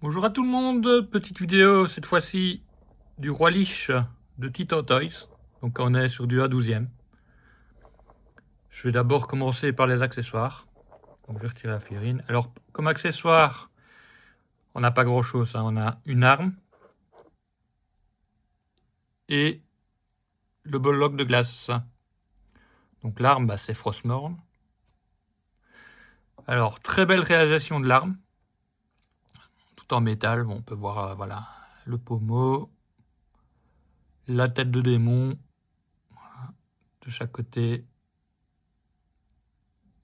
Bonjour à tout le monde, petite vidéo cette fois-ci du Roi Lich de Tito Toys. Donc on est sur du A12e. Je vais d'abord commencer par les accessoires. Donc je vais retirer la figurine. Alors comme accessoire, on n'a pas grand chose, hein. On a une arme et le bloc de glace. Donc l'arme, c'est Frostmourne. Alors très belle réalisation de l'arme, tout en métal. Bon, on peut voir voilà, le pommeau, la tête de démon, voilà, de chaque côté.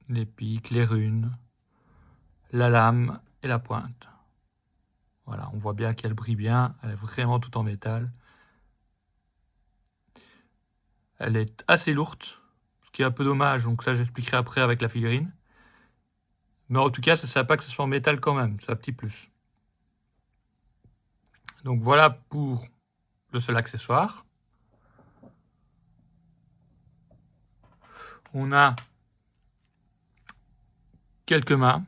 Les pics, les runes, la lame et la pointe. Voilà, on voit bien qu'elle brille bien, elle est vraiment tout en métal. Elle est assez lourde, ce qui est un peu dommage, donc ça j'expliquerai après avec la figurine. Mais en tout cas, c'est sympa que ce soit en métal quand même, c'est un petit plus. Donc voilà pour le seul accessoire. On a quelques mains.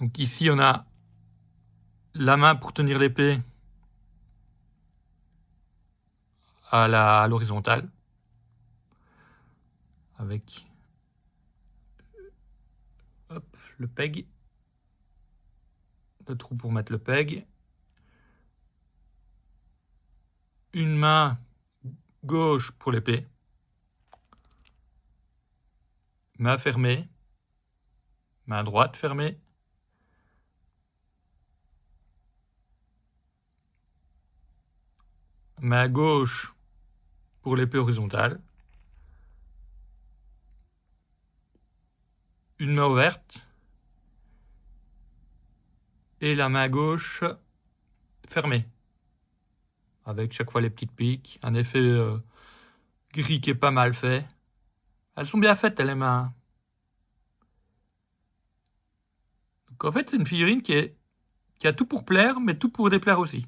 Donc ici, on a la main pour tenir l'épée à l'horizontale, avec hop, le peg, le trou pour mettre le peg. Une main gauche pour l'épée, main fermée, main droite fermée, main gauche pour l'épée horizontale, une main ouverte et la main gauche fermée, avec chaque fois les petites piques, un effet gris qui est pas mal fait. Elles sont bien faites les mains. Donc en fait c'est une figurine qui a tout pour plaire, mais tout pour déplaire aussi.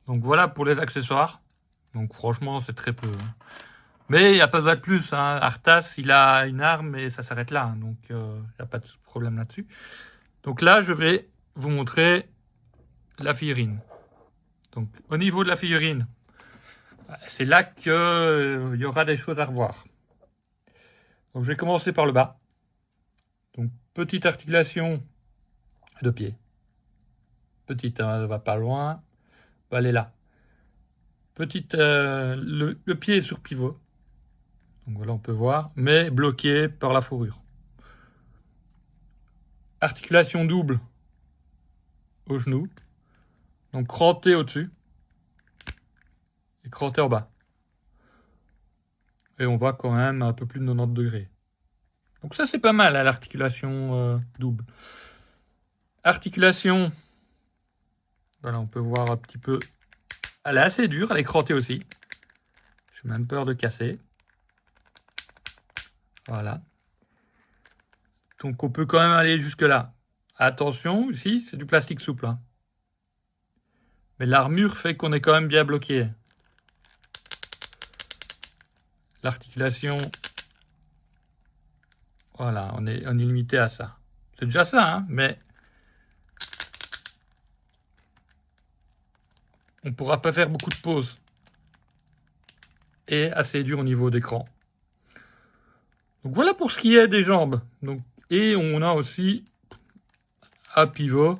Donc voilà pour les accessoires. Donc franchement c'est très peu. Mais il n'y a pas besoin de plus, hein. Arthas, il a une arme et ça s'arrête là. Donc il n'y a pas de problème là-dessus. Donc là, je vais vous montrer la figurine. Donc au niveau de la figurine, c'est là qu'il y aura des choses à revoir. Donc je vais commencer par le bas. Donc petite articulation de pied. Petite, hein, elle ne va pas loin. Elle est là. Petite, le pied est sur pivot. Donc voilà, on peut voir, mais bloqué par la fourrure. Articulation double au genou. Donc cranté au-dessus et cranté en bas. Et on voit quand même un peu plus de 90 degrés. Donc ça c'est pas mal, hein, l'articulation double. Articulation, voilà, on peut voir un petit peu. Elle est assez dure, elle est crantée aussi. J'ai même peur de casser. Voilà. Donc on peut quand même aller jusque là. Attention, ici c'est du plastique souple, hein. Mais l'armure fait qu'on est quand même bien bloqué. L'articulation, voilà, on est limité à ça. C'est déjà ça, hein, mais on ne pourra pas faire beaucoup de pauses. Et assez dur au niveau d'écran. Donc voilà pour ce qui est des jambes. Donc, et on a aussi un pivot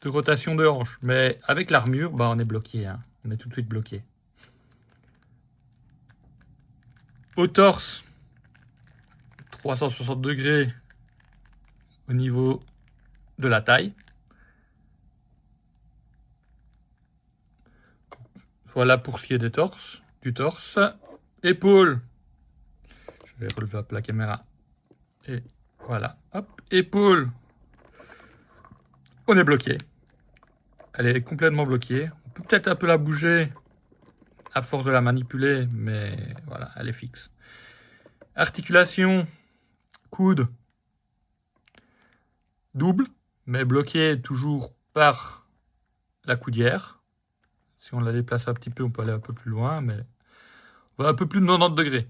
de rotation de hanche. Mais avec l'armure, bah, on est bloqué, hein. On est tout de suite bloqué. Au torse, 360 degrés au niveau de la taille. Voilà pour ce qui est des torses, du torse. Épaules. Je vais relever la caméra. Et voilà. Hop. Épaules. On est bloqué. Elle est complètement bloquée. On peut peut-être un peu la bouger à force de la manipuler, mais voilà, elle est fixe. Articulation, coude, double, mais bloqué toujours par la coudière. Si on la déplace un petit peu, on peut aller un peu plus loin, mais on va un peu plus de 90 degrés.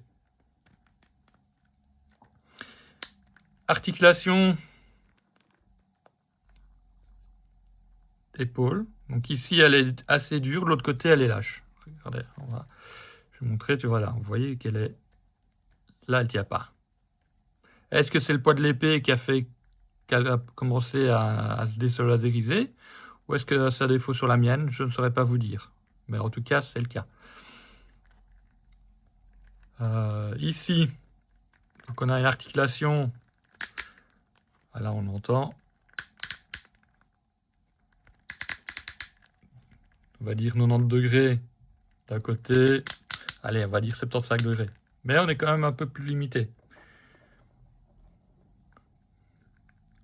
articulation épaule. Donc ici, elle est assez dure, de l'autre côté, elle est lâche. Regardez, je vais montrer, tu vois là, vous voyez qu'elle est... Là, elle ne tient pas. Est-ce que c'est le poids de l'épée qui a fait qu'elle a commencé à se désoladériser, ou est-ce que c'est un défaut sur la mienne? Je ne saurais pas vous dire. Mais en tout cas, c'est le cas. Ici, donc on a une articulation. Là, on entend. On va dire 90 degrés d'un côté. Allez, on va dire 75 degrés. Mais on est quand même un peu plus limité.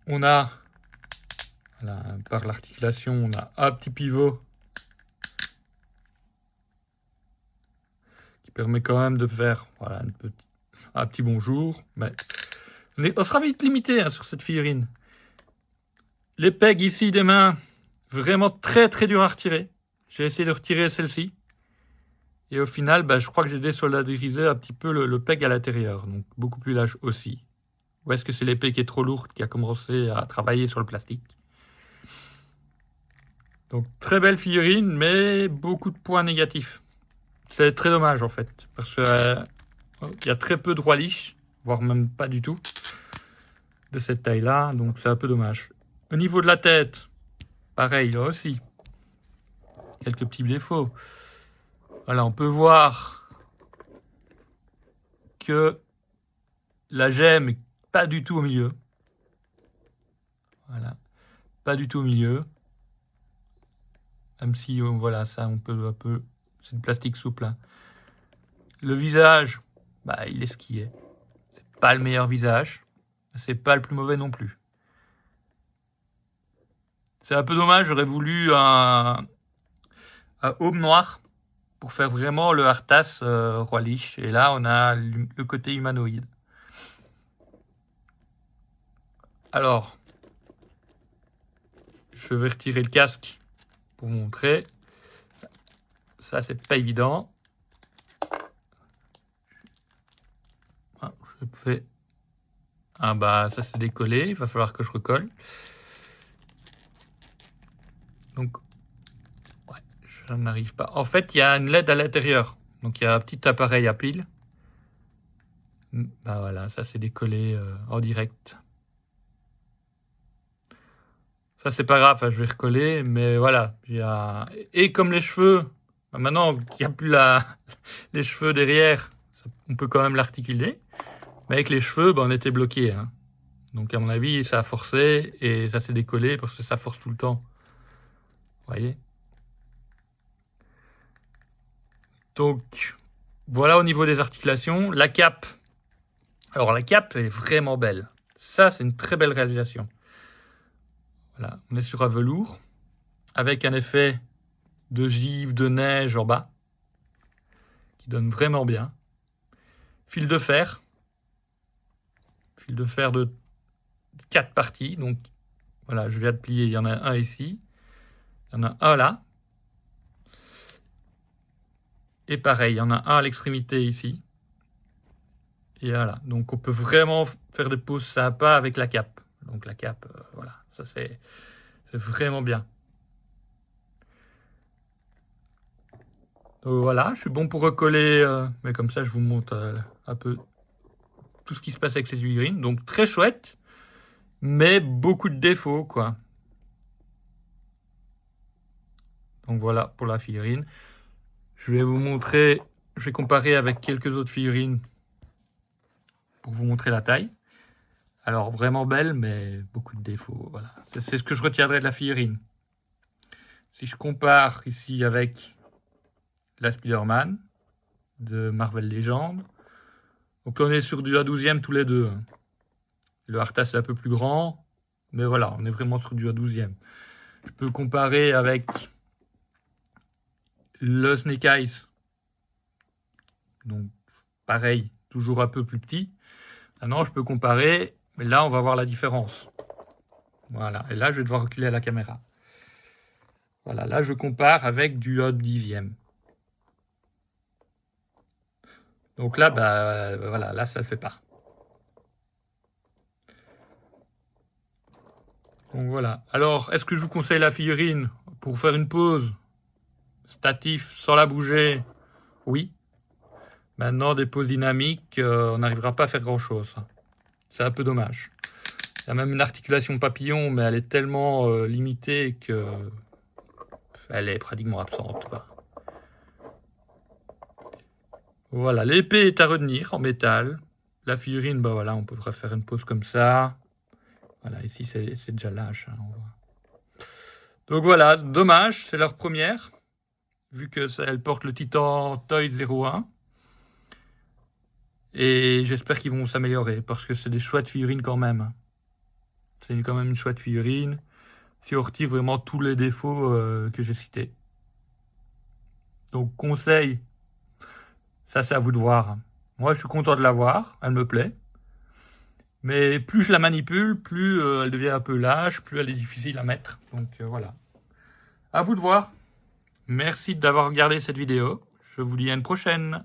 On a, voilà, par l'articulation, on a un petit pivot qui permet quand même de faire voilà, un petit bonjour. Mais on sera vite limité hein, sur cette figurine. Les pegs ici des mains, vraiment très très dur à retirer. J'ai essayé de retirer celle-ci. Et au final, je crois que j'ai désoladérisé un petit peu le peg à l'intérieur. Donc beaucoup plus lâche aussi. Ou est-ce que c'est l'épée qui est trop lourde qui a commencé à travailler sur le plastique? Donc très belle figurine, mais beaucoup de points négatifs. C'est très dommage en fait, parce que y a très peu de relish, voire même pas du tout, de cette taille-là, donc c'est un peu dommage. Au niveau de la tête, pareil, là aussi, quelques petits défauts. Voilà, on peut voir que la gemme n'est pas du tout au milieu. Voilà, pas du tout au milieu. Même si, voilà, ça, on peut un peu... C'est du plastique souple. Hein. Le visage, il est ce qu'il est. C'est pas le meilleur visage. C'est pas le plus mauvais non plus. C'est un peu dommage, j'aurais voulu un aume noir pour faire vraiment le Arthas Roi Lich. Et là, on a le côté humanoïde. Alors, je vais retirer le casque pour vous montrer. Ça, c'est pas évident. Je fais... ça c'est décollé, il va falloir que je recolle. Donc, ouais, je n'arrive pas. En fait, il y a une LED à l'intérieur. Donc, il y a un petit appareil à pile. Voilà, ça c'est décollé en direct. Ça, c'est pas grave, je vais recoller, mais voilà. Et comme les cheveux, maintenant qu'il n'y a plus les cheveux derrière, on peut quand même l'articuler. Mais avec les cheveux, on était bloqué. Hein. Donc, à mon avis, ça a forcé et ça s'est décollé parce que ça force tout le temps. Vous voyez? Donc, voilà au niveau des articulations. La cape. Alors, la cape est vraiment belle. Ça, c'est une très belle réalisation. Voilà, on est sur un velours avec un effet de givre, de neige en bas qui donne vraiment bien. Fil de fer. Fil de fer de 4 parties. Donc, voilà, je viens de plier. Il y en a un ici. Il y en a un là. Et pareil, il y en a un à l'extrémité ici. Et voilà, donc on peut vraiment faire des poses sympas avec la cape. Donc la cape, voilà, ça c'est vraiment bien. Donc voilà, je suis bon pour recoller, mais comme ça je vous montre un peu tout ce qui se passe avec cette figurine. Donc très chouette, mais beaucoup de défauts, quoi. Donc voilà pour la figurine. Je vais vous montrer, je vais comparer avec quelques autres figurines pour vous montrer la taille. Alors, vraiment belle, mais beaucoup de défauts. Voilà. C'est ce que je retiendrai de la figurine. Si je compare ici avec la Spider-Man de Marvel Legends, donc on est sur du A12e tous les deux. Le Arthas est un peu plus grand, mais voilà, on est vraiment sur du A12e. Je peux comparer avec le Snake Eyes. Donc, pareil, toujours un peu plus petit. Maintenant, je peux comparer, mais là, on va voir la différence. Voilà, et là, je vais devoir reculer à la caméra. Voilà, là, je compare avec du A10e. Donc là, voilà, là, ça ne le fait pas. Donc voilà. Alors, est-ce que je vous conseille la figurine pour faire une pause statif sans la bouger? Oui. Maintenant, des pauses dynamiques, on n'arrivera pas à faire grand-chose. C'est un peu dommage. Il y a même une articulation papillon, mais elle est tellement limitée que elle est pratiquement absente, quoi. Voilà, l'épée est à retenir en métal. La figurine, bah voilà, on pourrait faire une pose comme ça. Voilà, ici c'est déjà lâche. Hein, on voit. Donc voilà, dommage, c'est leur première, vu que elle porte le Titan Toy 01. Et j'espère qu'ils vont s'améliorer, parce que c'est des chouettes figurines quand même. C'est quand même une chouette figurine, si on retire vraiment tous les défauts que j'ai cités. Donc conseil, ça c'est à vous de voir. Moi je suis content de l'avoir, elle me plaît. Mais plus je la manipule, plus elle devient un peu lâche, plus elle est difficile à mettre. Donc voilà. À vous de voir. Merci d'avoir regardé cette vidéo. Je vous dis à une prochaine.